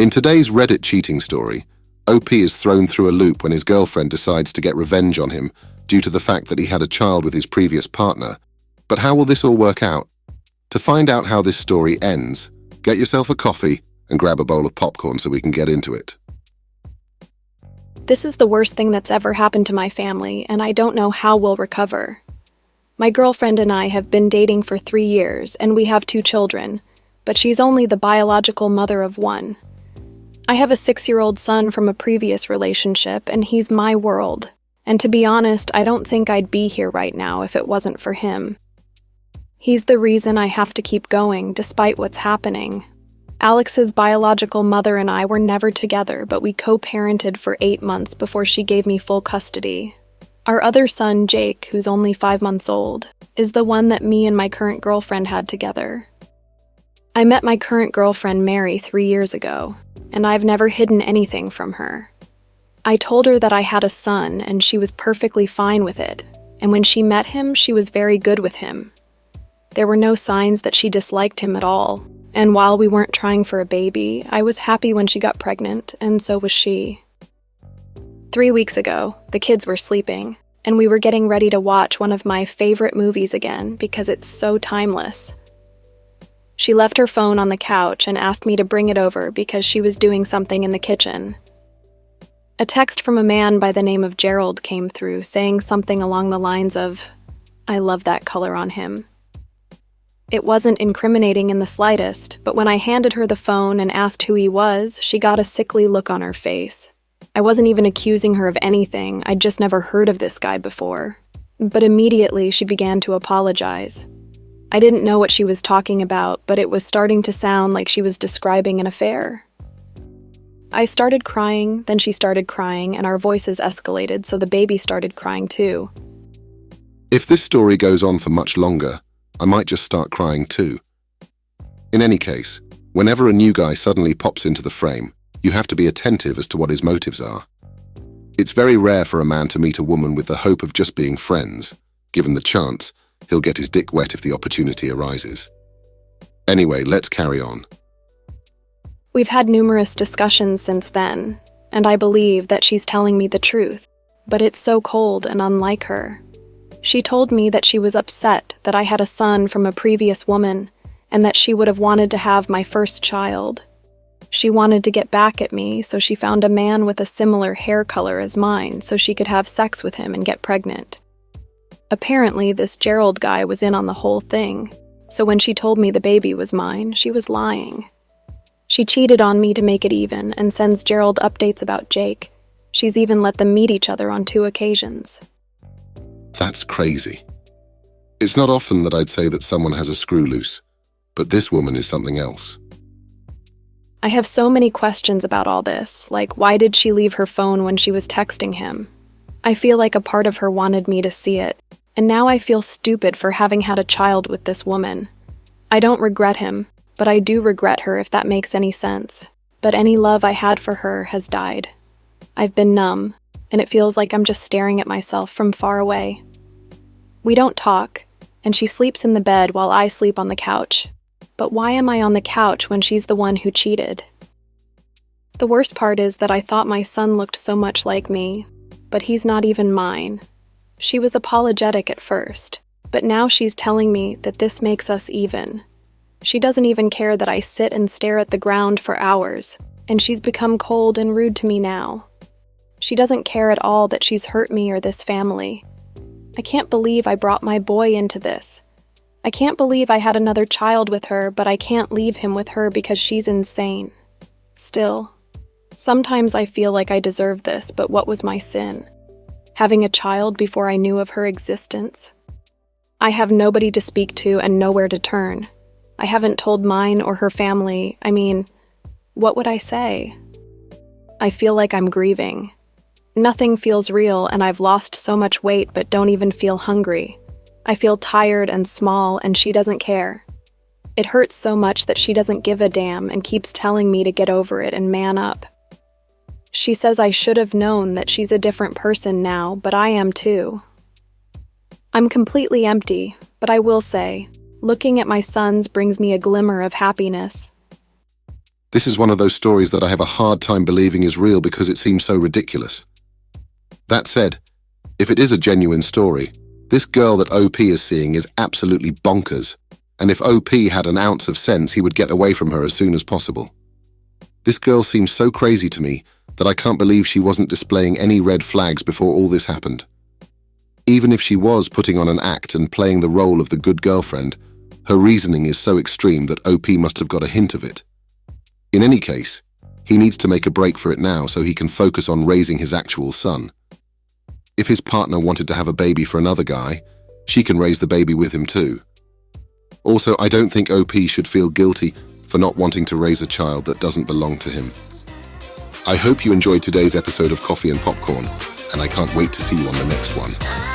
In today's Reddit cheating story, OP is thrown through a loop when his girlfriend decides to get revenge on him due to the fact that he had a child with his previous partner. But how will this all work out? To find out how this story ends, get yourself a coffee and grab a bowl of popcorn so we can get into it. This is the worst thing that's ever happened to my family, and I don't know how we'll recover. My girlfriend and I have been dating for 3 years, and we have 2 children, but she's only the biological mother of 1. I have a 6-year-old son from a previous relationship, and he's my world. And to be honest, I don't think I'd be here right now if it wasn't for him. He's the reason I have to keep going, despite what's happening. Alex's biological mother and I were never together, but we co-parented for 8 months before she gave me full custody. Our other son, Jake, who's only 5 months old, is the one that me and my current girlfriend had together. I met my current girlfriend, Mary, 3 years ago, and I've never hidden anything from her. I told her that I had a son, and she was perfectly fine with it, and when she met him, she was very good with him. There were no signs that she disliked him at all, and while we weren't trying for a baby, I was happy when she got pregnant, and so was she. 3 weeks ago, the kids were sleeping, and we were getting ready to watch one of my favorite movies again because it's so timeless. She left her phone on the couch and asked me to bring it over because she was doing something in the kitchen. A text from a man by the name of Gerald came through saying something along the lines of, "I love that color on him." It wasn't incriminating in the slightest, but when I handed her the phone and asked who he was, she got a sickly look on her face. I wasn't even accusing her of anything, I'd just never heard of this guy before. But immediately she began to apologize. I didn't know what she was talking about, but it was starting to sound like she was describing an affair. I started crying, then she started crying, and our voices escalated, so the baby started crying too. If this story goes on for much longer, I might just start crying too. In any case, whenever a new guy suddenly pops into the frame, you have to be attentive as to what his motives are. It's very rare for a man to meet a woman with the hope of just being friends. Given the chance, he'll get his dick wet if the opportunity arises. Anyway, let's carry on. We've had numerous discussions since then, and I believe that she's telling me the truth, but it's so cold and unlike her. She told me that she was upset that I had a son from a previous woman and that she would have wanted to have my first child. She wanted to get back at me, so she found a man with a similar hair color as mine so she could have sex with him and get pregnant. Apparently, this Gerald guy was in on the whole thing, so when she told me the baby was mine, she was lying. She cheated on me to make it even and sends Gerald updates about Jake. She's even let them meet each other on 2 occasions. That's crazy. It's not often that I'd say that someone has a screw loose, but this woman is something else. I have so many questions about all this, like why did she leave her phone when she was texting him? I feel like a part of her wanted me to see it, and now I feel stupid for having had a child with this woman. I don't regret him, but I do regret her if that makes any sense. But any love I had for her has died. I've been numb, and it feels like I'm just staring at myself from far away. We don't talk, and she sleeps in the bed while I sleep on the couch. But why am I on the couch when she's the one who cheated? The worst part is that I thought my son looked so much like me, but he's not even mine. She was apologetic at first, but now she's telling me that this makes us even. She doesn't even care that I sit and stare at the ground for hours, and she's become cold and rude to me now. She doesn't care at all that she's hurt me or this family. I can't believe I brought my boy into this. I can't believe I had another child with her, but I can't leave him with her because she's insane. Still, sometimes I feel like I deserve this, but what was my sin? Having a child before I knew of her existence? I have nobody to speak to and nowhere to turn. I haven't told mine or her family. I mean, what would I say? I feel like I'm grieving. Nothing feels real, and I've lost so much weight but don't even feel hungry. I feel tired and small, and she doesn't care. It hurts so much that she doesn't give a damn and keeps telling me to get over it and man up. She says I should have known that she's a different person now, but I am too. I'm completely empty, but I will say, looking at my sons brings me a glimmer of happiness. This is one of those stories that I have a hard time believing is real because it seems so ridiculous. That said, if it is a genuine story, this girl that OP is seeing is absolutely bonkers, and if OP had an ounce of sense, he would get away from her as soon as possible. This girl seems so crazy to me that I can't believe she wasn't displaying any red flags before all this happened. Even if she was putting on an act and playing the role of the good girlfriend, her reasoning is so extreme that OP must have got a hint of it. In any case, he needs to make a break for it now so he can focus on raising his actual son. If his partner wanted to have a baby for another guy, she can raise the baby with him too. Also, I don't think OP should feel guilty for not wanting to raise a child that doesn't belong to him. I hope you enjoyed today's episode of Coffee and Popcorn, and I can't wait to see you on the next one.